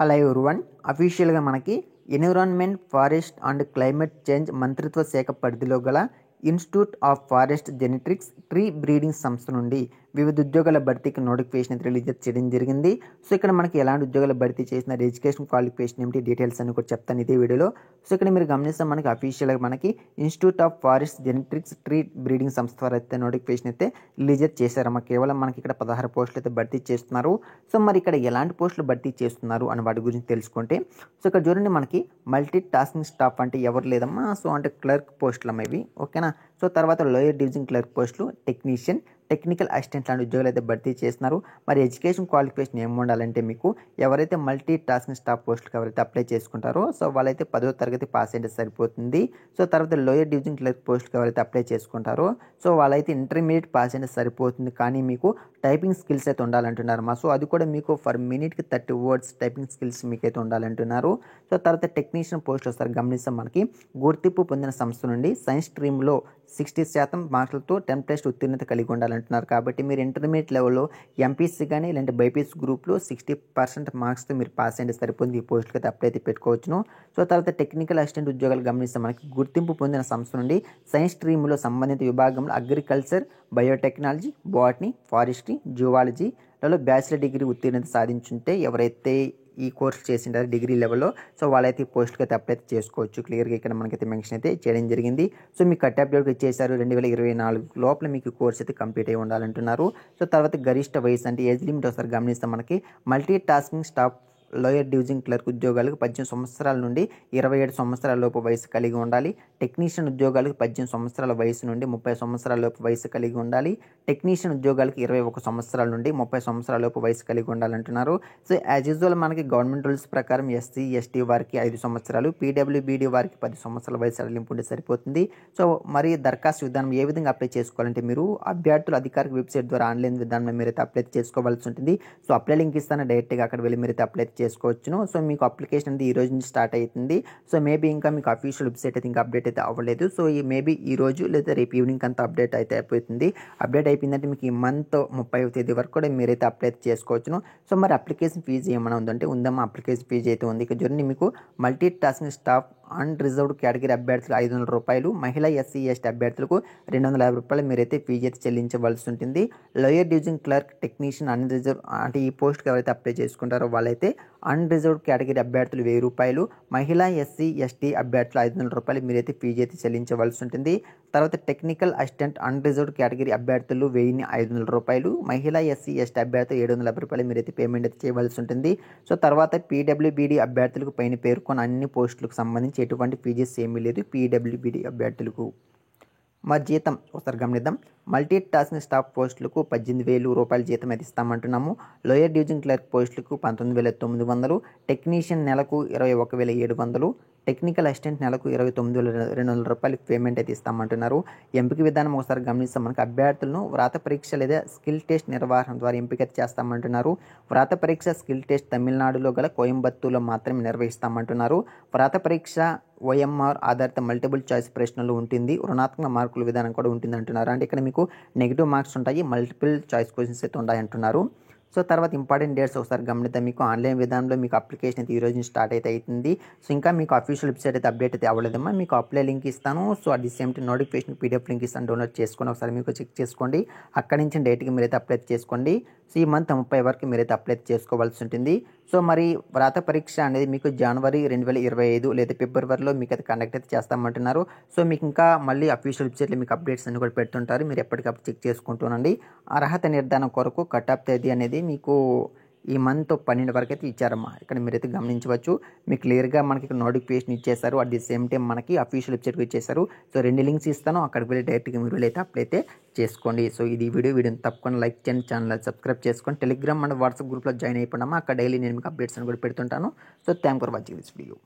Hello everyone. అఫీషియల్గా మనకి environment, forest and climate change మంత్రిత్వ శాఖ పరిధిలో గల institute of forest genetics tree breeding సంస్థ నుండి వివిధ ఉద్యోగాల భర్తీకి నోటిఫికేషన్ అయితే రిలీజ్ చేయడం జరిగింది. సో ఇక్కడ మనకి ఎలాంటి ఉద్యోగాలు భర్తీ చేసినారు, ఎడ్యుకేషన్ క్వాలిఫికేషన్ ఏమిటి, డీటెయిల్స్ అన్ని కూడా చెప్తాను ఇదే వీడియోలో. సో ఇక్కడ మీరు గమనిస్తే మనకి అఫీషియల్గా మనకి institute of forest genetics tree breeding సంస్థ ద్వారా అయితే నోటిఫికేషన్ అయితే రిలీజ్ చేశారమ్మా. కేవలం మనకి ఇక్కడ 16 పోస్టులు అయితే భర్తీ చేస్తున్నారు. సో మరి ఇక్కడ ఎలాంటి పోస్టులు భర్తీ చేస్తున్నారు అని వాటి గురించి తెలుసుకుంటే, సో ఇక్కడ చూడండి మనకి మల్టీ టాస్కింగ్ స్టాఫ్ అంటే ఎవరు లేదమ్మా. సో అంటే క్లర్క్ పోస్టులు అమ్మ ఇవి, ఓకేనా. సో తర్వాత లోయర్ డివిజన్ క్లర్క్ పోస్టులు, టెక్నీషియన్, టెక్నికల్ అసిస్టెంట్ లాంటి ఉద్యోగాలు అయితే భర్తీ చేస్తున్నారు. మరి ఎడ్యుకేషన్ క్వాలిఫికేషన్ ఏమి ఉండాలంటే మీకు ఎవరైతే మల్టీ టాస్కింగ్ స్టాఫ్ పోస్టులకు ఎవరైతే అప్లై చేసుకుంటారో సో వాళ్ళైతే 10వ తరగతి పాస్ అయితే సరిపోతుంది. సో తర్వాత లోయర్ డివిజన్ క్లర్క్ పోస్టులకు ఎవరైతే అప్లై చేసుకుంటారో సో వాళ్ళైతే ఇంటర్మీడియట్ పాస్ అయితే సరిపోతుంది. కానీ మీకు టైపింగ్ స్కిల్స్ అయితే ఉండాలంటున్నారమ్మా. సో అది కూడా మీకు ఫర్ మినిట్కి 30 వర్డ్స్ టైపింగ్ స్కిల్స్ మీకైతే ఉండాలంటున్నారు. సో తర్వాత టెక్నీషియన్ పోస్టులు వస్తారు. గమనిస్తాం మనకి గుర్తింపు పొందిన సంస్థ నుండి సైన్స్ స్ట్రీమ్లో 60% మార్కులతో 10+ ఉత్తీర్ణత కలిగి ఉండాలంటున్నారు. కాబట్టి మీరు ఇంటర్మీడియట్ లెవెల్లో ఎంపీసీ కానీ లేదంటే బైపీసీ గ్రూప్లో 60% మార్క్స్తో మీరు పాస్ అయితే సరిపోతుంది. ఈ పోస్టులకి అయితే అప్లై అయితే పెట్టుకోవచ్చును. సో తర్వాత టెక్నికల్ అసిస్టెంట్ ఉద్యోగాలు గమనిస్తే మనకి గుర్తింపు పొందిన సంస్థ నుండి సైన్స్ స్ట్రీమ్లో సంబంధిత విభాగంలో అగ్రికల్చర్, బయోటెక్నాలజీ, బాటనీ, ఫారెస్ట్రీ, జువాలజీలలో బ్యాచిలర్ డిగ్రీ ఉత్తీర్ణత సాధించుంటే ఎవరైతే ఈ కోర్స్ చేసింటారు డిగ్రీ లెవెల్లో సో వాళ్ళైతే ఈ పోస్టుకి అయితే అప్లై చేసుకోవచ్చు. క్లియర్గా ఇక్కడ మనకైతే మెన్షన్ అయితే చేయడం జరిగింది. సో మీకు కట్ ఆఫ్ డేట్ ఇచ్చేసారు 2024 లోపల మీకు కోర్స్ అయితే కంప్లీట్ అయి ఉండాలంటున్నారు. సో తర్వాత గరిష్ట వయసు అంటే ఏజ్ లిమిట్ వస్తారు. గమనిస్తాం మనకి multi tasking staff lower division clerk ఉద్యోగాలకు 18 సంవత్సరాల నుండి 27 సంవత్సరాల లోపు వయసు కలిగి ఉండాలి. టెక్నీషియన్ ఉద్యోగాలకు 18 సంవత్సరాల వయసు నుండి 30 సంవత్సరాల లోపు వయసు కలిగి ఉండాలి. టెక్నీషియన్ ఉద్యోగాలకు 21 సంవత్సరాల నుండి 30 సంవత్సరాల లోపు వయసు కలిగి ఉండాలంటున్నారు. సో యాజ్ యూజువల్ మనకి గవర్నమెంట్ రూల్స్ ప్రకారం ఎస్సీ, ఎస్టీ వారికి 5 సంవత్సరాలు, పీడబ్ల్యూబీడీ వారికి 10 సంవత్సరాల వయసు అడిలింపు ఉంటే సరిపోతుంది. సో మరి దరఖాస్తు విధానం ఏ విధంగా అప్లై చేసుకోవాలంటే మీరు అభ్యర్థుల అధికారిక వెబ్సైట్ ద్వారా ఆన్లైన్ విధానంలో మీరైతే అప్లై చేసుకోవాల్సి ఉంటుంది. సో అప్లై లింక్ ఇస్తాను, డైరెక్ట్గా అక్కడ వెళ్ళి మీరైతే అప్లై చేసుకోవచ్చును. సో మీకు అప్లికేషన్ అనేది ఈ రోజు నుంచి స్టార్ట్ అవుతుంది. సో మేబీ ఇంకా మీకు అఫీషియల్ వెబ్సైట్ అయితే ఇంకా అప్డేట్ అయితే అవ్వలేదు. సో ఈ మేబీ ఈ రోజు లేదా రేపు ఈవినింగ్ అంతా అప్డేట్ అయితే అయిపోతుంది. అప్డేట్ అయిపోయిందంటే మీకు ఈ మంత్ 30వ తేదీ వరకు కూడా మీరైతే అప్లై చేసుకోవచ్చును. సో మరి అప్లికేషన్ ఫీజు ఏమైనా ఉందంటే ఉందమ్మా. అప్లికేషన్ ఫీజు అయితే ఉంది. ఇక చూడండి మీకు multi tasking staff unreserved category అభ్యర్థులకు 500 రూపాయలు, మహిళా ఎస్సీ ఎస్టీ అభ్యర్థులకు 250 రూపాయలు మీరైతే ఫీజు అయితే చెల్లించవలసి ఉంటుంది. Lower division clerk, technician unreserved అంటే ఈ పోస్ట్కి ఎవరైతే అప్లై చేసుకుంటారో వాళ్ళైతే అన్రిజర్వ్డ్ కేటగిరీ అభ్యర్థులు 1000 రూపాయలు, మహిళా ఎస్సీ ఎస్టీ అభ్యర్థులు 500 రూపాయలు మీరైతే ఫీజు అయితే చెల్లించవలసి ఉంటుంది. తర్వాత టెక్నికల్ అసిస్టెంట్ అన్రిజర్వ్డ్ కేటగిరీ అభ్యర్థులు 1500 రూపాయలు, మహిళా ఎస్సీ ఎస్టీ అభ్యర్థులు 750 రూపాయలు మీరైతే పేమెంట్ అయితే చేయవలసి ఉంటుంది. సో తర్వాత పీడబ్ల్యూబీడీ అభ్యర్థులకు పైన పేర్కొన్న అన్ని పోస్టులకు సంబంధించి ఎటువంటి ఫీజెస్ ఏమీ లేదు. పీడబ్ల్యూబీడీ అభ్యర్థులకు మా జీతం ఒకసారి గమనిద్దాం. మల్టీ టాస్కింగ్ స్టాఫ్ పోస్టులకు 18,000 రూపాయల జీతం అయితే ఇస్తామంటున్నాము. లోయర్ డివిజన్ క్లర్క్ పోస్టులకు 19,900, టెక్నీషియన్ నెలకు 21,700, టెక్నికల్ అసిస్టెంట్ నెలకు 29,200 రూపాయలు పేమెంట్ అయితే ఇస్తామంటున్నారు. ఎంపిక విధానం ఒకసారి గమనిస్తాం. మనకు అభ్యర్థులను వ్రాత పరీక్ష లేదా స్కిల్ టెస్ట్ నిర్వహణ ద్వారా ఎంపిక చేస్తామంటున్నారు. వ్రాత పరీక్ష, స్కిల్ టెస్ట్ తమిళనాడులో గల కోయంబత్తూరులో మాత్రమే నిర్వహిస్తామంటున్నారు. వ్రాత పరీక్ష OMR ఆధారిత మల్టిపుల్ చాయిస్ ప్రశ్నలు ఉంటుంది. రుణాత్మక మార్కుల విధానం కూడా ఉంటుంది అంటున్నారు. అంటే ఇక్కడ మీకు నెగిటివ్ మార్క్స్ ఉంటాయి, మల్టిపుల్ చాయిస్ క్వశ్చన్స్ అయితే ఉంటాయి అంటున్నారు. సో తర్వాత ఇంపార్టెంట్ డేట్స్ ఒకసారి గమనిద్దాం. మీకు ఆన్లైన్ విధానంలో మీకు అప్లికేషన్ అయితే ఈ రోజు నుంచి స్టార్ట్ అయితే అవుతుంది. సో ఇంకా మీకు అఫీషియల్ వెబ్సైట్ అయితే అప్డేట్ అయితే అవ్వలేదమ్మా. మీకు అప్లై లింక్ ఇస్తాను. So at the same time notification PDF link ఇస్తాను, డౌన్లోడ్ చేసుకొని ఒకసారి మీకు చెక్ చేసుకోండి. అక్కడి నుంచి డైరెక్ట్గా మీరైతే అప్లై చేసుకోండి. సో ఈ మంత్ 30 వరకు మీరైతే అప్లై చేసుకోవాల్సి ఉంటుంది. సో మరి వ్రాత పరీక్ష అనేది మీకు జనవరి 2025 లేదా ఫిబ్రవరిలో మీకు అయితే కండక్ట్ అయితే చేస్తామంటున్నారు. సో మీకు ఇంకా మళ్ళీ అఫీషియల్ వెబ్సైట్లో మీకు అప్డేట్స్ అన్ని కూడా పెడుతుంటారు. మీరు ఎప్పటికప్పుడు చెక్ చేసుకుంటూనండి. అర్హత నిర్ధారణ కొరకు కట్ ఆఫ్ తేదీ అనేది మీకు ఈ మంత్ 12 వరకు అయితే ఇచ్చారమ్మా. ఇక్కడ మీరైతే గమనించవచ్చు. మీకు క్లియర్గా మనకి ఇక్కడ నోటిఫికేషన్ ఇచ్చేసారు. అట్ ది సేమ్ టైం మనకి అఫీషియల్ వెబ్సైట్కి ఇచ్చేసారు. సో 2 లింక్స్ ఇస్తాను, అక్కడికి వెళ్ళి డైరెక్ట్గా మీరు అయితే అప్లై అయితే చేసుకోండి. సో ఇది వీడియోని తప్పకుండా లైక్ చేయండి, ఛానల్ సబ్స్క్రైబ్ చేసుకోండి. టెలిగ్రామ్ అండ్ వాట్సాప్ గ్రూప్లో జాయిన్ అయిపోయినామా. అక్కడ డైలీ నేను మీకు అప్డేట్స్ అని కూడా పెడుతుంటాను. So thank for watching this video.